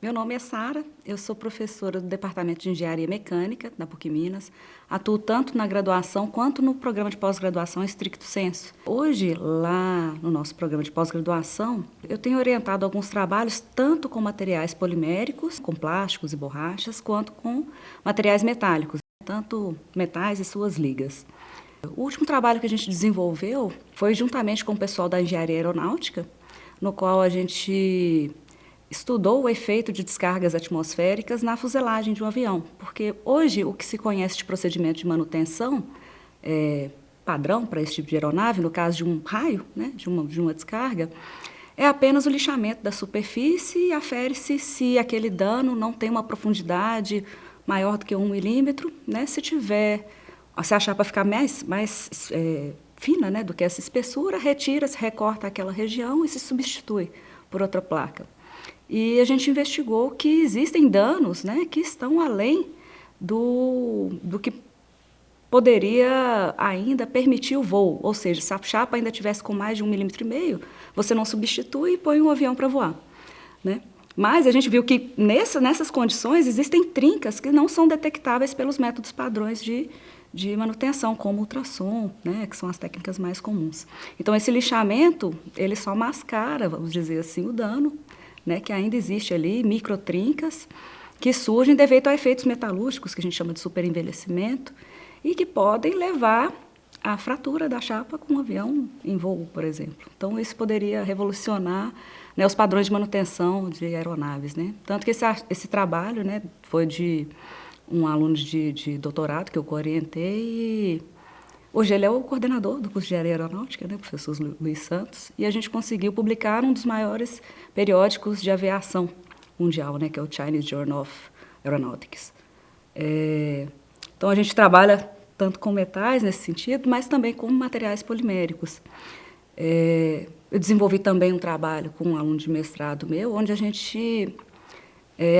Meu nome é Sara, eu sou professora do Departamento de Engenharia Mecânica da PUC Minas. Atuo tanto na graduação quanto no programa de pós-graduação stricto sensu. Hoje, lá no nosso programa de pós-graduação, eu tenho orientado alguns trabalhos tanto com materiais poliméricos, com plásticos e borrachas, quanto com materiais metálicos, tanto metais e suas ligas. O último trabalho que a gente desenvolveu foi juntamente com o pessoal da Engenharia Aeronáutica, no qual a gente estudou o efeito de descargas atmosféricas na fuselagem de um avião, porque hoje o que se conhece de procedimento de manutenção padrão para esse tipo de aeronave, no caso de um raio, né, de uma descarga, é apenas o lixamento da superfície e afere-se se aquele dano não tem uma profundidade maior do que 1 milímetro, né, se a chapa ficar mais fina, né, do que essa espessura, retira-se, recorta aquela região e se substitui por outra placa. E a gente investigou que existem danos, né, que estão além do que poderia ainda permitir o voo. Ou seja, se a chapa ainda tivesse com mais de 1,5 milímetro, você não substitui e põe um avião para voar, né? Mas a gente viu que nessas condições existem trincas que não são detectáveis pelos métodos padrões de manutenção, como ultrassom, né, que são as técnicas mais comuns. Então, esse lixamento, ele só mascara, vamos dizer assim, o dano, né, que ainda existe ali, microtrincas, que surgem devido a efeitos metalúrgicos, que a gente chama de superenvelhecimento, e que podem levar à fratura da chapa com um avião em voo, por exemplo. Então, isso poderia revolucionar, né, os padrões de manutenção de aeronaves, né? Tanto que esse trabalho, né, foi de um aluno de doutorado que eu orientei e hoje ele é o coordenador do curso de Engenharia Aeronáutica, né, o professor Luiz Santos, e a gente conseguiu publicar um dos maiores periódicos de aviação mundial, né, que é o Chinese Journal of Aeronautics. Então, a gente trabalha tanto com metais nesse sentido, mas também com materiais poliméricos. Eu desenvolvi também um trabalho com um aluno de mestrado meu, onde a gente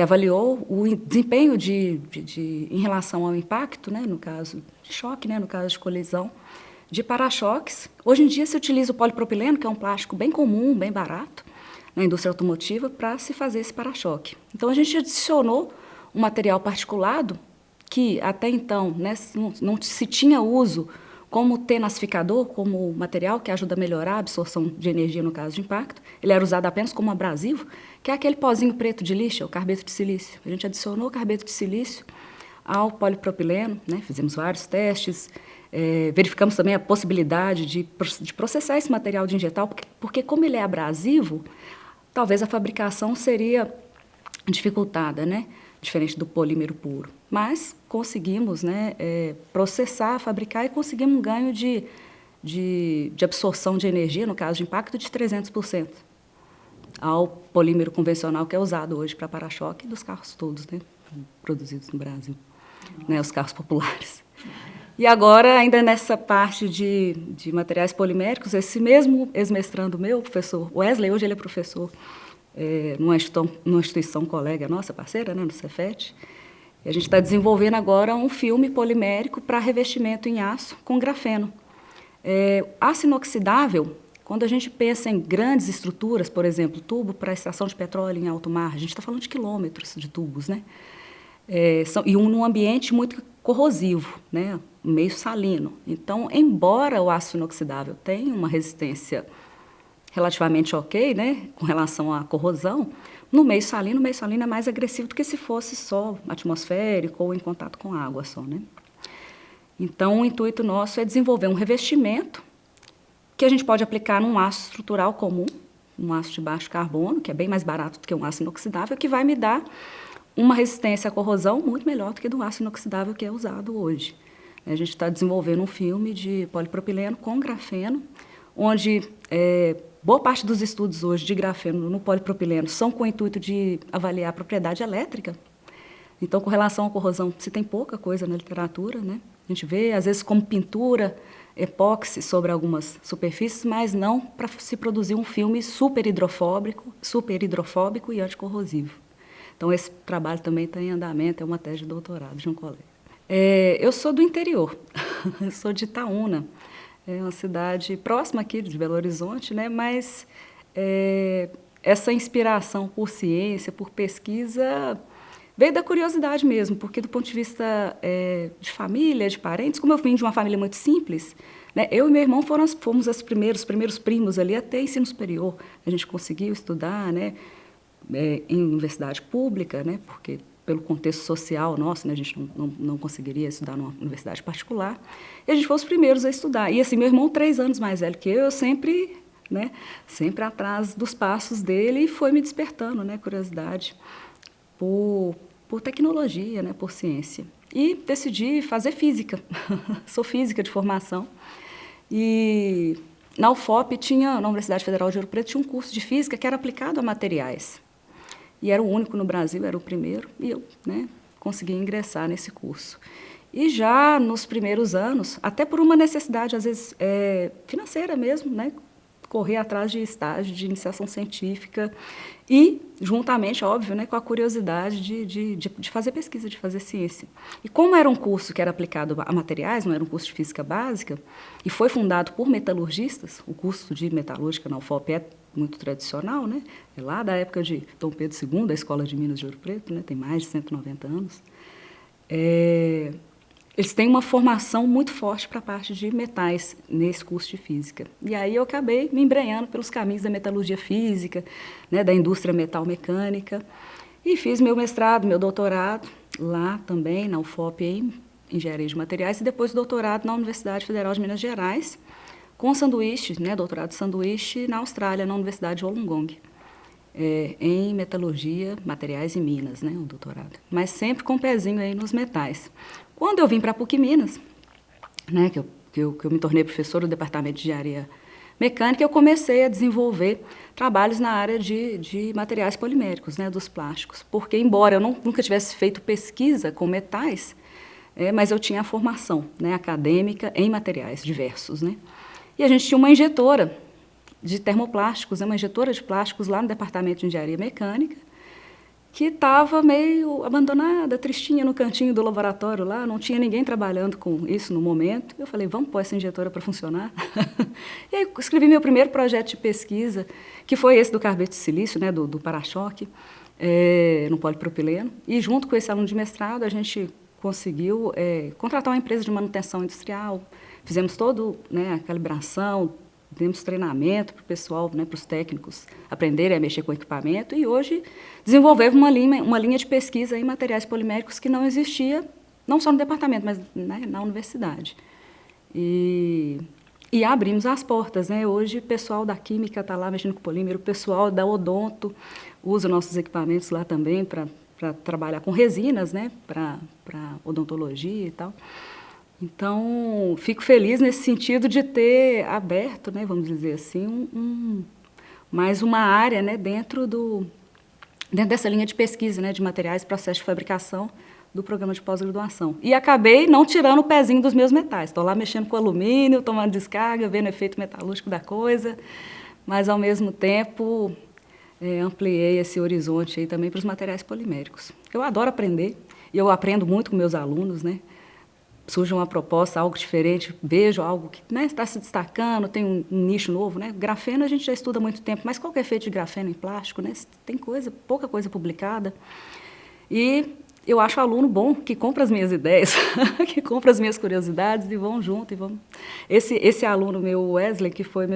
avaliou o desempenho em relação ao impacto, né, no caso de choque, né, no caso de colisão, de para-choques. Hoje em dia se utiliza o polipropileno, que é um plástico bem comum, bem barato, na indústria automotiva, para se fazer esse para-choque. Então, a gente adicionou um material particulado, que até então, né, não se tinha uso como tenacificador, como material que ajuda a melhorar a absorção de energia no caso de impacto. Ele era usado apenas como abrasivo, que é aquele pozinho preto de lixa, o carbeto de silício. A gente adicionou o carbeto de silício ao polipropileno, né? Fizemos vários testes, verificamos também a possibilidade de processar esse material de injetal, porque como ele é abrasivo, talvez a fabricação seria dificultada, né? Diferente do polímero puro. Mas conseguimos, né, processar, fabricar e conseguimos um ganho de absorção de energia, no caso de impacto, de 300%, ao polímero convencional que é usado hoje para para-choque dos carros todos, né, produzidos no Brasil, né, os carros populares. E agora, ainda nessa parte de materiais poliméricos, esse mesmo ex-mestrando meu, o professor Wesley, hoje ele é professor numa instituição colega nossa, parceira, né, no Cefet. E a gente está desenvolvendo agora um filme polimérico para revestimento em aço com grafeno. Aço inoxidável, quando a gente pensa em grandes estruturas, por exemplo, tubo para extração de petróleo em alto mar, a gente está falando de quilômetros de tubos, né? Num ambiente muito corrosivo, né? Um meio salino. Então, embora o aço inoxidável tenha uma resistência relativamente ok, né, com relação à corrosão, no meio salino é mais agressivo do que se fosse só atmosférico ou em contato com água só, né? Então, o intuito nosso é desenvolver um revestimento que a gente pode aplicar num aço estrutural comum, um aço de baixo carbono, que é bem mais barato do que um aço inoxidável, que vai me dar uma resistência à corrosão muito melhor do que do aço inoxidável que é usado hoje. A gente está desenvolvendo um filme de polipropileno com grafeno, onde boa parte dos estudos hoje de grafeno no polipropileno são com o intuito de avaliar a propriedade elétrica. Então, com relação à corrosão, se tem pouca coisa na literatura, né? A gente vê, às vezes, como pintura, epóxi sobre algumas superfícies, mas não para se produzir um filme super hidrofóbico e anticorrosivo. Então, esse trabalho também está em andamento, é uma tese de doutorado de um colega. Eu sou do interior, eu sou de Itaúna. É uma cidade próxima aqui de Belo Horizonte, né? Mas essa inspiração por ciência, por pesquisa, veio da curiosidade mesmo, porque do ponto de vista de família, de parentes, como eu vim de uma família muito simples, né, eu e meu irmão fomos os primeiros primos ali até ensino superior. A gente conseguiu estudar, né, em universidade pública, né, porque pelo contexto social nosso, né, a gente não conseguiria estudar numa universidade particular, e a gente foi os primeiros a estudar. E assim, meu irmão, 3 anos mais velho que eu sempre, né, sempre atrás dos passos dele, e foi me despertando, né, curiosidade por tecnologia, né, por ciência. E decidi fazer física. Sou física de formação. E na UFOP na Universidade Federal de Ouro Preto, tinha um curso de física que era aplicado a materiais. E era o único no Brasil, era o primeiro, e eu, né, consegui ingressar nesse curso. E já nos primeiros anos, até por uma necessidade, às vezes, financeira mesmo, né, correr atrás de estágio de iniciação científica e, juntamente, óbvio, né, com a curiosidade de fazer pesquisa, de fazer ciência. E como era um curso que era aplicado a materiais, não era um curso de física básica, e foi fundado por metalurgistas, o curso de metalúrgica na UFOP é muito tradicional, né? É lá da época de Dom Pedro II, da Escola de Minas de Ouro Preto, né? Tem mais de 190 anos. Eles têm uma formação muito forte para a parte de metais nesse curso de física. E aí eu acabei me embrenhando pelos caminhos da metalurgia física, né, da indústria metal mecânica, e fiz meu mestrado, meu doutorado lá também, na UFOP, em engenharia de materiais, e depois doutorado na Universidade Federal de Minas Gerais, com sanduíche, né, doutorado de sanduíche na Austrália, na Universidade de Wollongong, em metalurgia, materiais e minas, né, o doutorado. Mas sempre com um pezinho aí nos metais. Quando eu vim para a PUC Minas, né, que eu me tornei professora do departamento de engenharia mecânica, eu comecei a desenvolver trabalhos na área de materiais poliméricos, né, dos plásticos, porque embora eu nunca tivesse feito pesquisa com metais, mas eu tinha a formação, né, acadêmica em materiais diversos, né. E a gente tinha uma injetora de termoplásticos, uma injetora de plásticos lá no departamento de engenharia mecânica, que estava meio abandonada, tristinha no cantinho do laboratório lá, não tinha ninguém trabalhando com isso no momento. Eu falei, vamos pôr essa injetora para funcionar? E aí escrevi meu primeiro projeto de pesquisa, que foi esse do carbeto de silício, né, do para-choque, no polipropileno. E junto com esse aluno de mestrado, a gente conseguiu contratar uma empresa de manutenção industrial, fizemos toda, né, a calibração, demos treinamento para o pessoal, né, para os técnicos aprenderem a mexer com o equipamento, e hoje desenvolvemos uma linha de pesquisa em materiais poliméricos que não existia, não só no departamento, mas, né, na universidade. E abrimos as portas, né? Hoje o pessoal da química está lá mexendo com polímero, o pessoal da odonto usa nossos equipamentos lá também para trabalhar com resinas, né, para odontologia e tal. Então, fico feliz nesse sentido de ter aberto, né, vamos dizer assim, mais uma área, né, dentro dessa linha de pesquisa, né, de materiais e processos de fabricação do programa de pós-graduação. E acabei não tirando o pezinho dos meus metais. Estou lá mexendo com alumínio, tomando descarga, vendo o efeito metalúrgico da coisa, mas, ao mesmo tempo, ampliei esse horizonte aí também para os materiais poliméricos. Eu adoro aprender, e eu aprendo muito com meus alunos, né? Surge uma proposta, algo diferente, vejo algo que, né, está se destacando, tem um nicho novo, né? Grafeno a gente já estuda há muito tempo, mas qual que é o efeito de grafeno em plástico, né? Tem pouca coisa publicada. E eu acho o aluno bom que compra as minhas ideias, que compra as minhas curiosidades e vão junto. Esse aluno meu, Wesley, que foi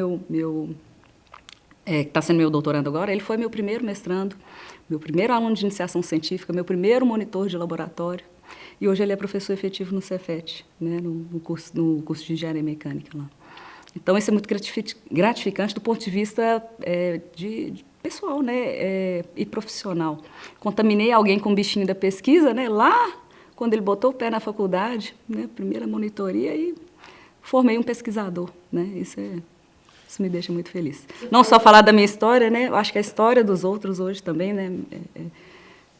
que está sendo meu doutorando agora, ele foi meu primeiro mestrando, meu primeiro aluno de iniciação científica, meu primeiro monitor de laboratório. E hoje ele é professor efetivo no Cefet, né, no curso de engenharia mecânica lá. Então, isso é muito gratificante do ponto de vista de pessoal, né, e profissional. Contaminei alguém com o bichinho da pesquisa, né, lá quando ele botou o pé na faculdade, né, primeira monitoria, e formei um pesquisador. Né, isso me deixa muito feliz. Não só falar da minha história, né, eu acho que a história dos outros hoje também, né,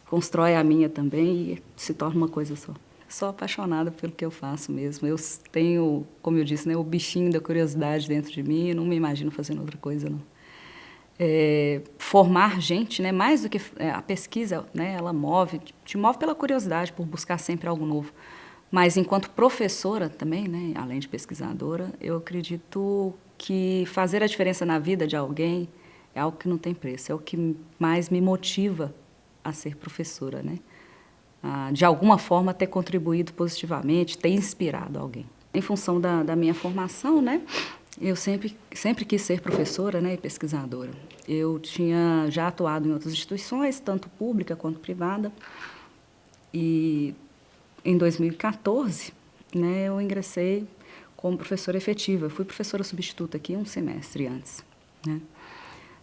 constrói a minha também e se torna uma coisa só. Sou apaixonada pelo que eu faço mesmo. Eu tenho, como eu disse, né, o bichinho da curiosidade dentro de mim, eu não me imagino fazendo outra coisa, não. Formar gente, né, mais do que a pesquisa, né, ela te move pela curiosidade, por buscar sempre algo novo. Mas, enquanto professora também, né, além de pesquisadora, eu acredito que fazer a diferença na vida de alguém é algo que não tem preço, é o que mais me motiva a ser professora, né? De alguma forma ter contribuído positivamente, ter inspirado alguém. Em função da minha formação, né, eu sempre quis ser professora, né, e pesquisadora. Eu tinha já atuado em outras instituições, tanto pública quanto privada, e em 2014, né, eu ingressei como professora efetiva. Eu fui professora substituta aqui um semestre antes, né?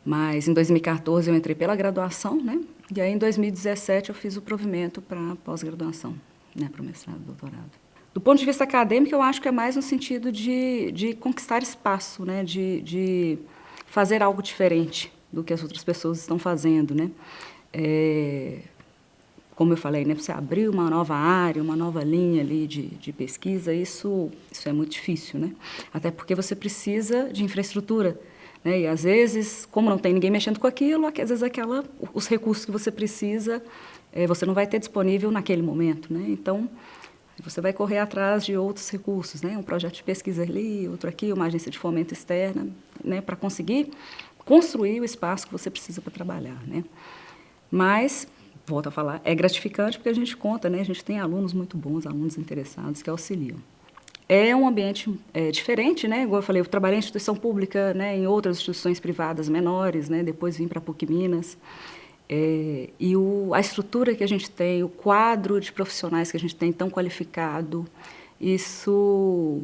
Mas em 2014 eu entrei pela graduação, né? E aí em 2017 eu fiz o provimento para pós-graduação, né, para o mestrado e doutorado. Do ponto de vista acadêmico, eu acho que é mais no sentido de conquistar espaço, né, de fazer algo diferente do que as outras pessoas estão fazendo, né? Como eu falei, né, você abrir uma nova área, uma nova linha ali de pesquisa, isso é muito difícil, né? Até porque você precisa de infraestrutura, né? E às vezes, como não tem ninguém mexendo com aquilo, às vezes os recursos que você precisa, você não vai ter disponível naquele momento, né? Então, você vai correr atrás de outros recursos, né? Um projeto de pesquisa ali, outro aqui, uma agência de fomento externa, né? Para conseguir construir o espaço que você precisa para trabalhar, né? Mas, volto a falar, é gratificante porque a gente conta, né? A gente tem alunos muito bons, alunos interessados que auxiliam. É um ambiente diferente, né? Igual eu falei, eu trabalhei em instituição pública, né? Em outras instituições privadas menores, né? Depois vim para a PUC Minas. A estrutura que a gente tem, o quadro de profissionais que a gente tem tão qualificado, isso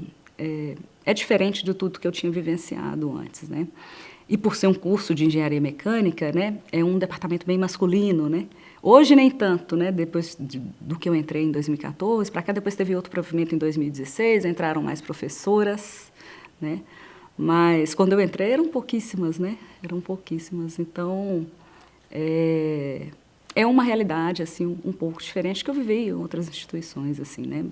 é diferente de tudo que eu tinha vivenciado antes, né? E por ser um curso de engenharia mecânica, né, é um departamento bem masculino, né? Hoje nem tanto, né? Depois do que eu entrei em 2014, para cá depois teve outro provimento em 2016, entraram mais professoras, né? Mas quando eu entrei eram pouquíssimas, né? Eram pouquíssimas. Então é uma realidade assim um pouco diferente que eu vivi em outras instituições, assim, né?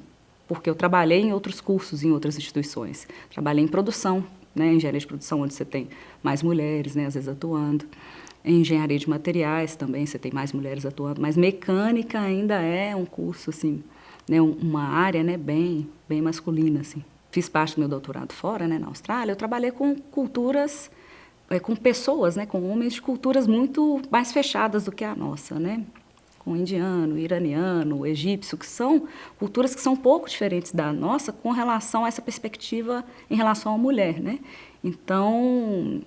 Porque eu trabalhei em outros cursos em outras instituições. Trabalhei em produção, né, engenharia de produção, onde você tem mais mulheres, né, às vezes atuando. Em engenharia de materiais também você tem mais mulheres atuando, mas mecânica ainda é um curso assim, né, uma área, né, bem masculina assim. Fiz parte do meu doutorado fora, né, na Austrália. Eu trabalhei com culturas, com pessoas, né, com homens de culturas muito mais fechadas do que a nossa, né? Com indiano, iraniano, egípcio, que são culturas que são um pouco diferentes da nossa com relação a essa perspectiva em relação à mulher, né? Então,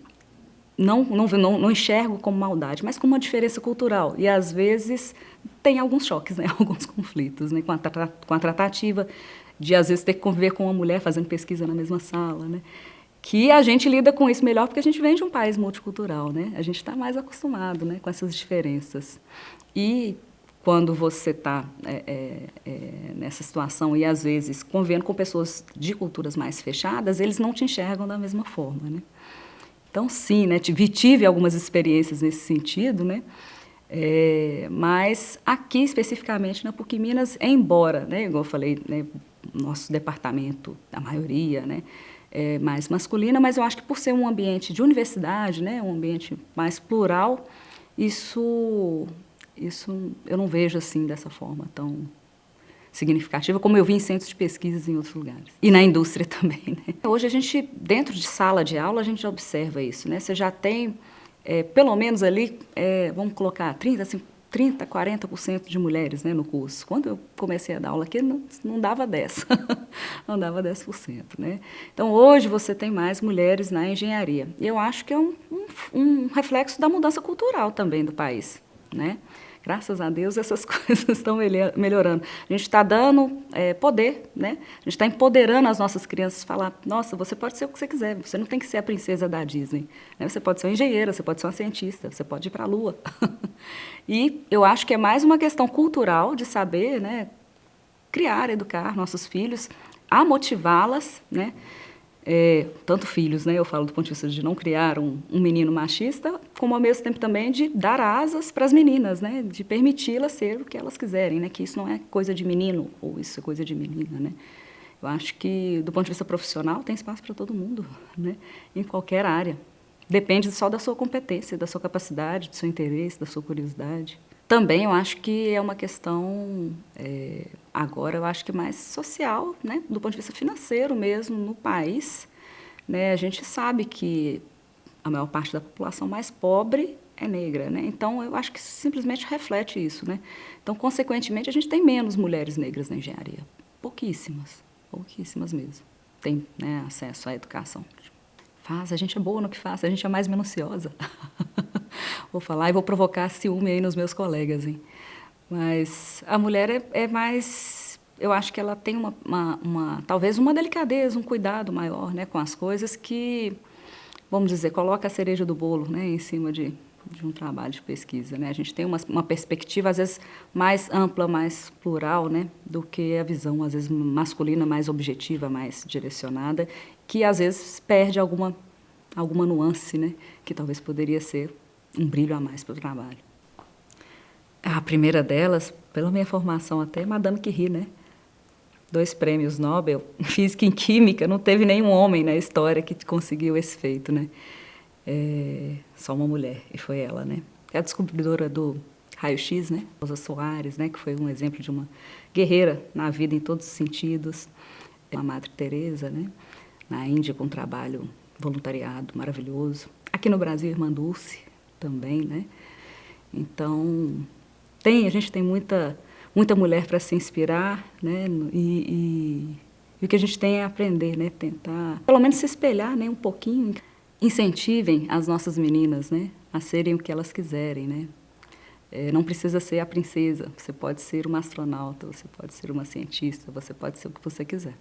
não enxergo como maldade, mas como uma diferença cultural. E, às vezes, tem alguns choques, né? Alguns conflitos, né? Com a tratativa de, às vezes, ter que conviver com uma mulher fazendo pesquisa na mesma sala, né? Que a gente lida com isso melhor porque a gente vem de um país multicultural, né? A gente está mais acostumado, né, com essas diferenças. E quando você está nessa situação e, às vezes, convivendo com pessoas de culturas mais fechadas, eles não te enxergam da mesma forma, né? Então, sim, né, tive algumas experiências nesse sentido, né? Mas aqui, especificamente na PUC Minas, embora, né, igual eu falei, né, nosso departamento, a maioria, né, é mais masculina, mas eu acho que por ser um ambiente de universidade, né, um ambiente mais plural, isso eu não vejo assim dessa forma tão significativa como eu vi em centros de pesquisas em outros lugares. E na indústria também, né? Hoje a gente, dentro de sala de aula, a gente observa isso, né? Você já tem, pelo menos ali, vamos colocar 30, 40% de mulheres, né, no curso. Quando eu comecei a dar aula aqui, não dava 10%, não dava 10%, né? Então, hoje você tem mais mulheres na engenharia. E eu acho que é um reflexo da mudança cultural também do país, né? Graças a Deus, essas coisas estão melhorando. A gente está dando poder, né? A gente está empoderando as nossas crianças, falar, nossa, você pode ser o que você quiser, você não tem que ser a princesa da Disney, né? Você pode ser uma engenheira, você pode ser uma cientista, você pode ir para a Lua. E eu acho que é mais uma questão cultural de saber, né, criar, educar nossos filhos, a motivá-las, né? Tanto filhos, né, eu falo do ponto de vista de não criar um menino machista, como ao mesmo tempo também de dar asas para as meninas, né, de permiti-las ser o que elas quiserem, né, que isso não é coisa de menino ou isso é coisa de menina, né. Eu acho que do ponto de vista profissional tem espaço para todo mundo, né, em qualquer área. Depende só da sua competência, da sua capacidade, do seu interesse, da sua curiosidade. Também eu acho que é uma questão, agora eu acho que mais social, né, do ponto de vista financeiro mesmo, no país, né, a gente sabe que a maior parte da população mais pobre é negra, né? Então, eu acho que simplesmente reflete isso, né? Então, consequentemente, a gente tem menos mulheres negras na engenharia. Pouquíssimas, pouquíssimas mesmo. Tem, né, acesso à educação. A gente é boa no que faz, a gente é mais minuciosa. Vou falar e vou provocar ciúme aí nos meus colegas, hein? Mas a mulher é mais... Eu acho que ela tem talvez uma delicadeza, um cuidado maior, né, com as coisas que, vamos dizer, coloca a cereja do bolo, né, em cima de um trabalho de pesquisa, né? A gente tem uma perspectiva, às vezes, mais ampla, mais plural, né, do que a visão, às vezes, masculina, mais objetiva, mais direcionada, que, às vezes, perde alguma nuance, né, que talvez poderia ser um brilho a mais para o trabalho. A primeira delas, pela minha formação até, é Madame Curie, né? 2 prêmios Nobel, Física e Química, não teve nenhum homem na história que conseguiu esse feito, né? Só uma mulher, e foi ela, né? É a descobridora do raio-x, né? Rosa Soares, né? Que foi um exemplo de uma guerreira na vida em todos os sentidos. A Madre Teresa, né? Na Índia, com um trabalho voluntariado maravilhoso. Aqui no Brasil, Irmã Dulce, também, né? Então, a gente tem muita mulher para se inspirar, né? E o que a gente tem é aprender, né? Tentar, pelo menos, se espelhar, né? Um pouquinho. Incentivem as nossas meninas, né? A serem o que elas quiserem, né? Não precisa ser a princesa, você pode ser uma astronauta, você pode ser uma cientista, você pode ser o que você quiser.